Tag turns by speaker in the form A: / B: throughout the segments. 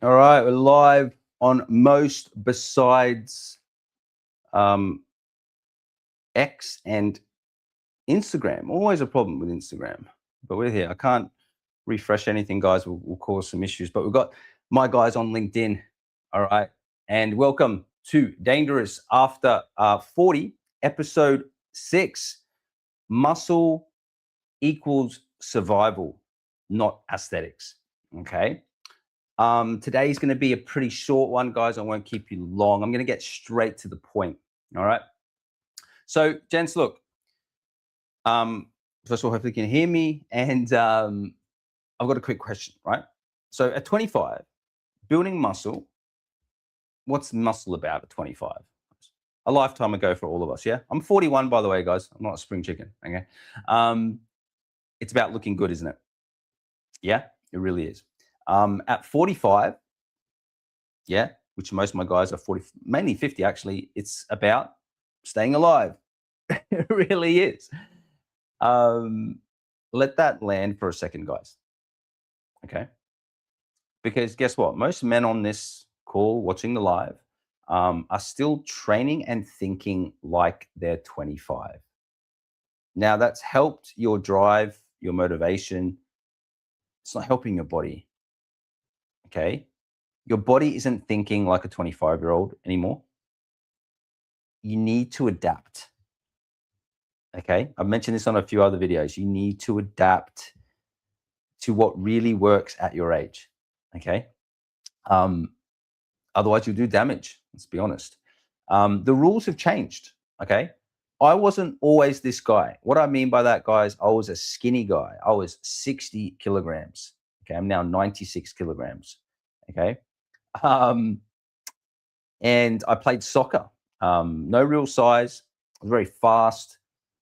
A: All right, we're live on most besides X and Instagram. Always a problem with Instagram, but we're here. I can't refresh anything, guys. We'll cause some issues, but we've got my guys on LinkedIn. All right, and welcome to Dangerous After 40, episode 6. Muscle equals survival, not aesthetics. Okay. Today's going to be a pretty short one, guys. I won't keep you long. I'm going to get straight to the point. All right. So, gents, look. First of all, hopefully you can hear me. And I've got a quick question, right? So, at 25, building muscle. What's muscle about at 25? A lifetime ago for all of us. Yeah. I'm 41, by the way, guys. I'm not a spring chicken. Okay. It's about looking good, isn't it? Yeah, it really is. At 45. Yeah, which most of my guys are 40, mainly 50 actually. It's about staying alive. It really is. Let that land for a second, guys. Okay. Because guess what? Most men on this call watching the live are still training and thinking like they're 25. Now, that's helped your drive, your motivation. It's not helping your body. Okay. Your body isn't thinking like a 25-year-old anymore. You need to adapt. Okay. I've mentioned this on a few other videos. You need to adapt to what really works at your age. Okay. Otherwise you'll do damage. Let's be honest. The rules have changed. Okay. I wasn't always this guy. What I mean by that, guys, I was a skinny guy. I was 60 kilograms. Okay. I'm now 96 kilograms. Okay. And I played soccer. No real size. I was very fast.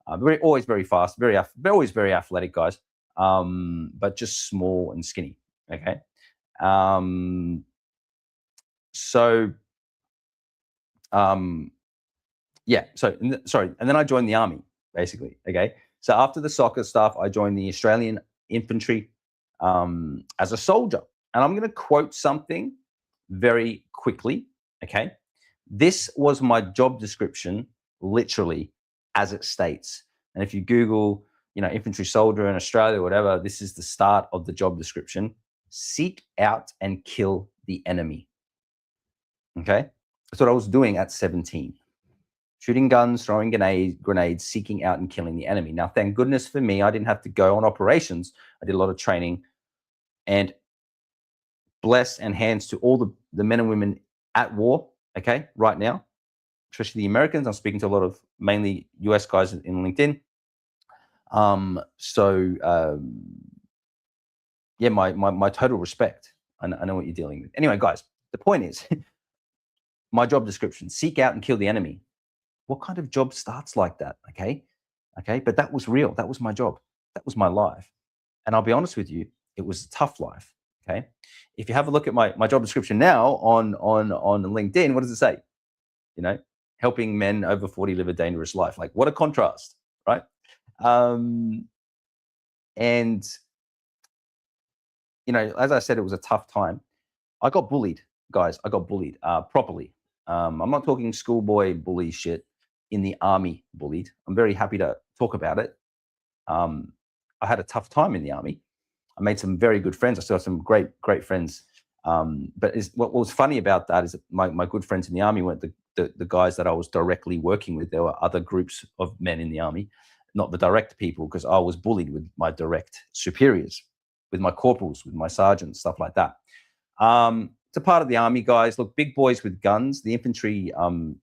A: Always very fast. Always very athletic, guys. But just small and skinny. Okay. Yeah. Sorry. And then I joined the army, basically. Okay. So after the soccer stuff, I joined the Australian infantry as a soldier. And I'm going to quote something very quickly. Okay. This was my job description, literally, as it states. And if you Google, infantry soldier in Australia, whatever, this is the start of the job description. Seek out and kill the enemy. Okay. That's what I was doing at 17. Shooting guns, throwing grenades, seeking out and killing the enemy. Now, thank goodness for me, I didn't have to go on operations. I did a lot of training, and bless and hands to all the men and women at war, okay, right now, especially the Americans. I'm speaking to a lot of mainly US guys in LinkedIn. Yeah, my total respect. I know what you're dealing with. Anyway, guys, the point is, my job description: seek out and kill the enemy. What kind of job starts like that? Okay, but that was real. That was my job. That was my life. And I'll be honest with you, it was a tough life. Okay, if you have a look at my job description now on LinkedIn, what does it say? Helping men over 40 live a dangerous life. Like, what a contrast, right? And as I said, it was a tough time. I got bullied, guys. I got bullied properly. I'm not talking schoolboy bully shit. In the army, bullied. I'm very happy to talk about it. I had a tough time in the army. I made some very good friends. I still have some great friends. But what was funny about that is that my good friends in the army weren't the guys that I was directly working with. There were other groups of men in the army, not the direct people, because I was bullied with my direct superiors, with my corporals, with my sergeants, stuff like that. It's a part of the army, guys. Look, big boys with guns. The infantry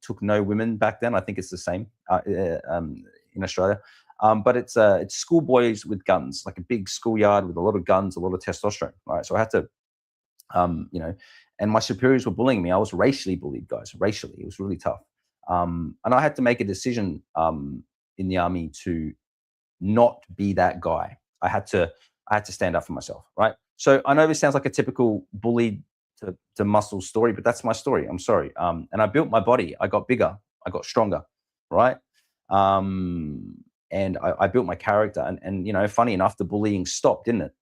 A: took no women back then. I think it's the same in Australia. But it's schoolboys with guns, like a big schoolyard with a lot of guns, a lot of testosterone. Right. So I had to, and my superiors were bullying me. I was racially bullied, guys. Racially, it was really tough. And I had to make a decision in the army to not be that guy. I had to stand up for myself. Right. So I know this sounds like a typical bullied to muscle story, but that's my story. I'm sorry. And I built my body. I got bigger. I got stronger. Right. And I built my character. And funny enough, the bullying stopped, didn't it?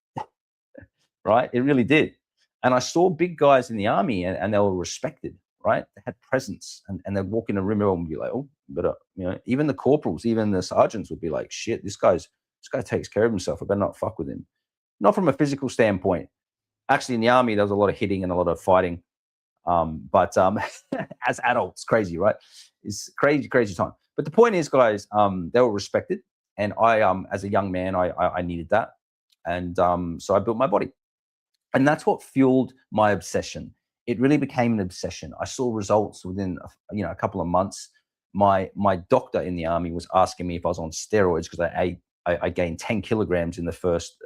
A: Right. It really did. And I saw big guys in the army, and they were respected, right? They had presence, and they'd walk in a room and be like, oh, but even the corporals, even the sergeants would be like, shit, this guy takes care of himself. I better not fuck with him. Not from a physical standpoint. Actually, in the army, there was a lot of hitting and a lot of fighting. But as adults, crazy, right? It's crazy, crazy time. But the point is, guys, they were respected, and I, as a young man, I needed that, and so I built my body, and that's what fueled my obsession. It really became an obsession. I saw results within a couple of months. My doctor in the army was asking me if I was on steroids because I gained 10 kilograms in the first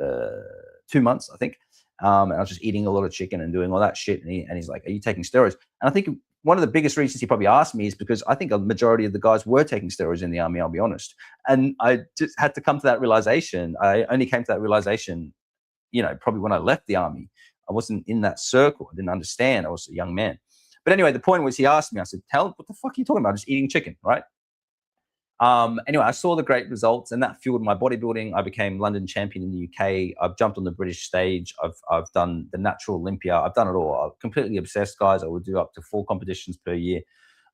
A: 2 months, I think. And I was just eating a lot of chicken and doing all that shit. And he's like, are you taking steroids? And I think one of the biggest reasons he probably asked me is because I think a majority of the guys were taking steroids in the army, I'll be honest. And I just had to come to that realization. I only came to that realization, probably when I left the army. I wasn't in that circle. I didn't understand. I was a young man. But anyway, the point was, he asked me, I said, what the fuck are you talking about? Just eating chicken, right? Anyway, I saw the great results, and that fueled my bodybuilding. I became London champion in the UK. I've jumped on the British stage. I've done the Natural Olympia. I've done it all. I'm completely obsessed, guys. I would do up to 4 competitions per year,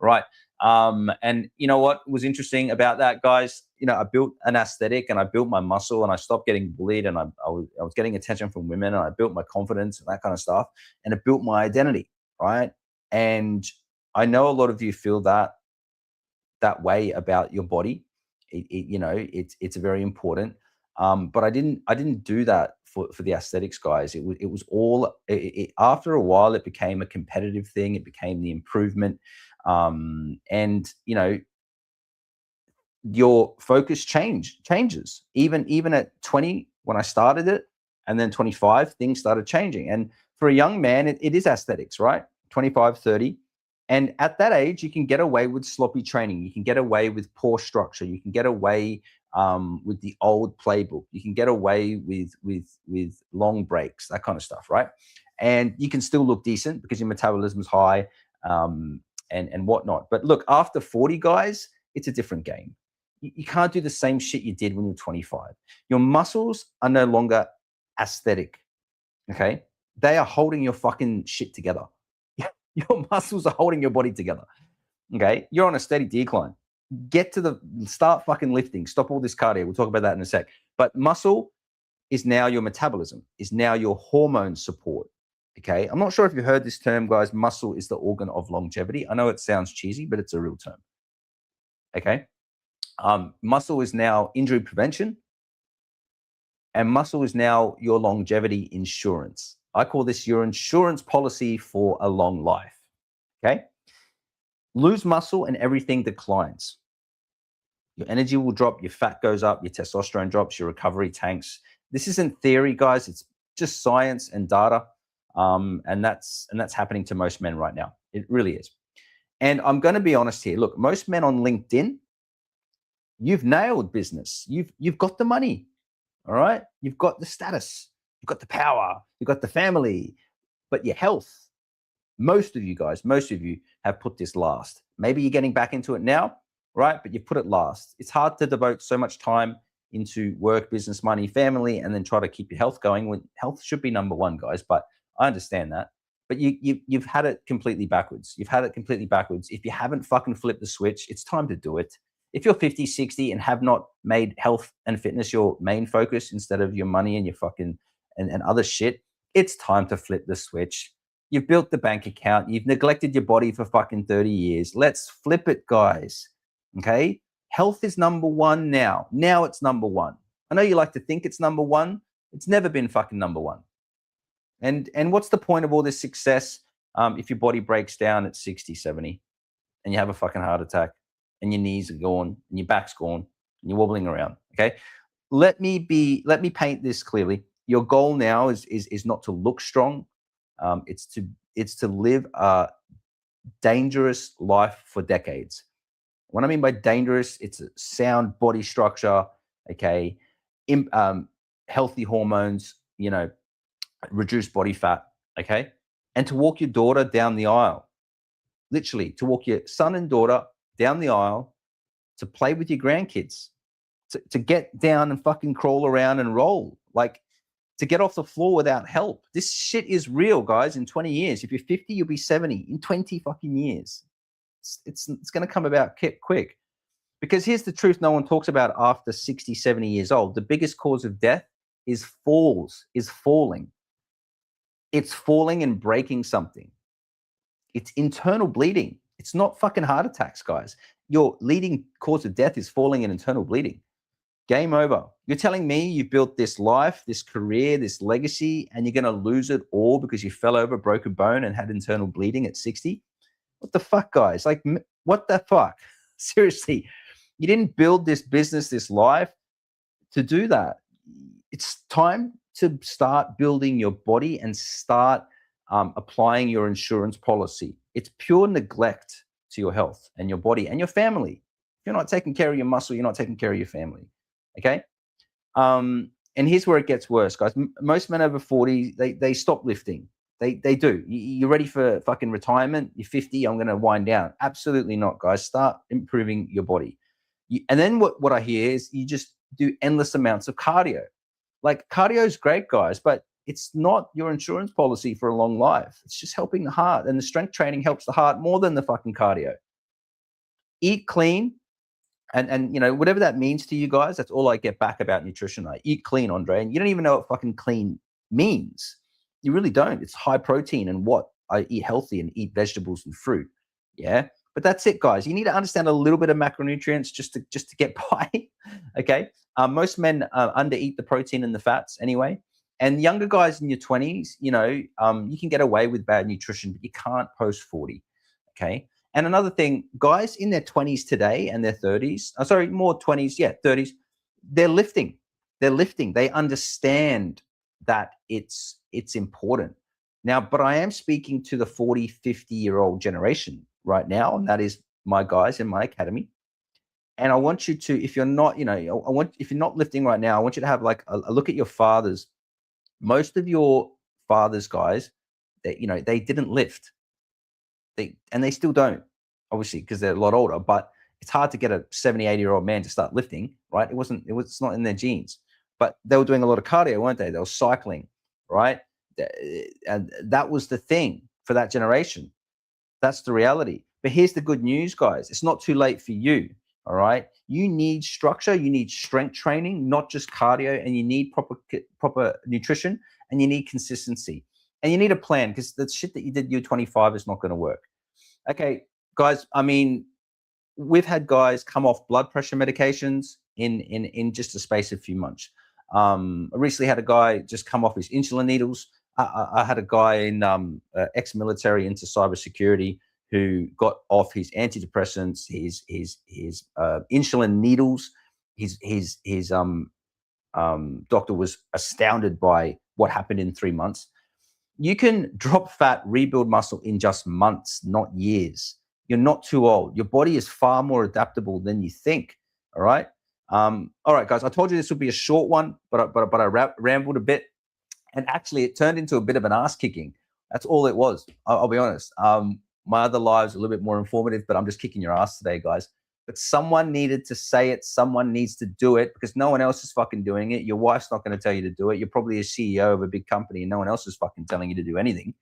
A: right? And you know what was interesting about that, guys? I built an aesthetic, and I built my muscle, and I stopped getting bullied, and I was getting attention from women, and I built my confidence and that kind of stuff, and it built my identity, right? And I know a lot of you feel that way about your body. It's very important. But I didn't do that for the aesthetics, guys. It was all, after a while, it became a competitive thing. It became the improvement. And your focus changes. Even at 20, when I started it, and then 25, things started changing. And for a young man, it is aesthetics, right? 25, 30. And at that age, you can get away with sloppy training. You can get away with poor structure. You can get away with the old playbook. You can get away with long breaks, that kind of stuff, right? And you can still look decent because your metabolism is high, and whatnot. But look, after 40, guys, it's a different game. You can't do the same shit you did when you're 25. Your muscles are no longer aesthetic, okay? They are holding your fucking shit together. Your muscles are holding your body together. Okay. You're on a steady decline. Start fucking lifting. Stop all this cardio. We'll talk about that in a sec. But muscle is now your metabolism, is now your hormone support. Okay. I'm not sure if you heard this term, guys. Muscle is the organ of longevity. I know it sounds cheesy, but it's a real term. Okay. Muscle is now injury prevention, and muscle is now your longevity insurance. I call this your insurance policy for a long life, okay? Lose muscle and everything declines. Your energy will drop, your fat goes up, your testosterone drops, your recovery tanks. This isn't theory, guys. It's just science and data, and that's happening to most men right now. It really is. And I'm going to be honest here. Look, most men on LinkedIn, you've nailed business. You've got the money, all right? You've got the status. You've got the power, you've got the family, but your health, most of you guys, most of you have put this last. Maybe you're getting back into it now, right? But you put it last. It's hard to devote so much time into work, business, money, family, and then try to keep your health going when health should be number one, guys. But I understand that. But you've had it completely backwards. You've had it completely backwards. If you haven't fucking flipped the switch, it's time to do it. If you're 50, 60 and have not made health and fitness your main focus instead of your money and your fucking and other shit, it's time to flip the switch. You've built the bank account. You've neglected your body for fucking 30 years. Let's flip it, guys. Okay? Health is number one now. Now it's number one. I know you like to think it's number one. It's never been fucking number one. And what's the point of all this success if your body breaks down at 60, 70 and you have a fucking heart attack and your knees are gone and your back's gone and you're wobbling around, okay? Let me paint this clearly. Your goal now is not to look strong. It's to live a dangerous life for decades. What I mean by dangerous, it's a sound body structure, okay, healthy hormones, reduce body fat, okay, and to walk your daughter down the aisle, literally to walk your son and daughter down the aisle, to play with your grandkids, to get down and fucking crawl around and roll. Like, to get off the floor without help. This shit is real, guys. In 20 years, if you're 50, you'll be 70 in 20 fucking years. It's going to come about quick. Because here's the truth no one talks about after 60, 70 years old. The biggest cause of death is falling. It's falling and breaking something. It's internal bleeding. It's not fucking heart attacks, guys. Your leading cause of death is falling and internal bleeding. Game over. You're telling me you built this life, this career, this legacy, and you're going to lose it all because you fell over, broke a bone, and had internal bleeding at 60? What the fuck, guys? Like, what the fuck? Seriously, you didn't build this business, this life to do that. It's time to start building your body and start applying your insurance policy. It's pure neglect to your health and your body and your family. If you're not taking care of your muscle, you're not taking care of your family. Okay. And here's where it gets worse, guys. Most men over 40, they stop lifting. They do. You're ready for fucking retirement. You're 50. I'm going to wind down. Absolutely not, guys. Start improving your body. And then what I hear is you just do endless amounts of cardio. Like, cardio is great, guys, but it's not your insurance policy for a long life. It's just helping the heart, and the strength training helps the heart more than the fucking cardio. Eat clean. And you know, whatever that means to you guys, that's all I get back about nutrition. I eat clean, Andre, and you don't even know what fucking clean means. You really don't. It's high protein and what I eat healthy and eat vegetables and fruit. Yeah, but that's it, guys. You need to understand a little bit of macronutrients just to get by. Okay, most men undereat the protein and the fats anyway. And younger guys in your 20s, you know, you can get away with bad nutrition, but you can't post 40. Okay. And another thing, guys in their 20s today and their 30s, more 20s, 30s, they're lifting. They understand that it's important. Now, but I am speaking to the 40, 50-year-old generation right now, and that is my guys in my academy. And I want you to, if you're not, you know, if you're not lifting right now, I want you to have like a look at your fathers. Most of your fathers, guys, that, you know, they didn't lift. They still don't, obviously, because they're a lot older, but it's hard to get a 70, 80-year-old man to start lifting, right? It's not in their genes, but they were doing a lot of cardio, weren't they? They were cycling, right? And that was the thing for that generation. That's the reality. But here's the good news, guys. It's not too late for you, all right? You need structure, you need strength training, not just cardio, and you need proper nutrition, and you need consistency. And you need a plan, because the shit that you did year 25 is not going to work. Okay, guys, I mean, we've had guys come off blood pressure medications in just a space of a few months. I recently had a guy just come off his insulin needles. I had a guy in ex-military into cybersecurity who got off his antidepressants, his insulin needles. His doctor was astounded by what happened in 3 months. You can drop fat, rebuild muscle in just months, not years. You're not too old. Your body is far more adaptable than you think. All right. All right, guys. I told you this would be a short one, but I rambled a bit, and actually it turned into a bit of an ass kicking. That's all it was. I'll be honest. My other lives are a little bit more informative, but I'm just kicking your ass today, guys. But someone needed to say it. Someone needs to do it, because no one else is fucking doing it. Your wife's not going to tell you to do it. You're probably a CEO of a big company and no one else is fucking telling you to do anything.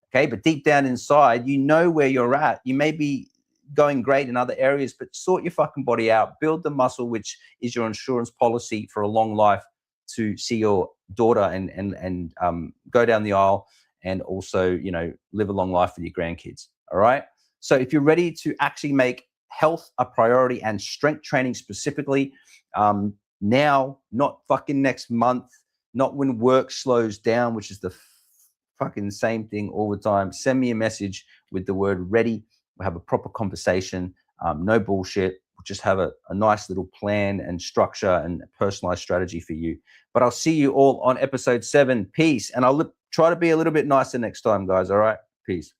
A: Okay. But deep down inside, you know where you're at. You may be going great in other areas, but sort your fucking body out, build the muscle, which is your insurance policy for a long life, to see your daughter and go down the aisle, and also, you know, live a long life with your grandkids. All right. So if you're ready to actually make health a priority, and strength training specifically, now, not fucking next month, not when work slows down, which is the fucking same thing all the time. Send me a message with the word ready. We'll have a proper conversation. No bullshit. We'll just have a nice little plan and structure and personalized strategy for you. But I'll see you all on episode 7. Peace. And I'll try to be a little bit nicer next time, guys. All right. Peace.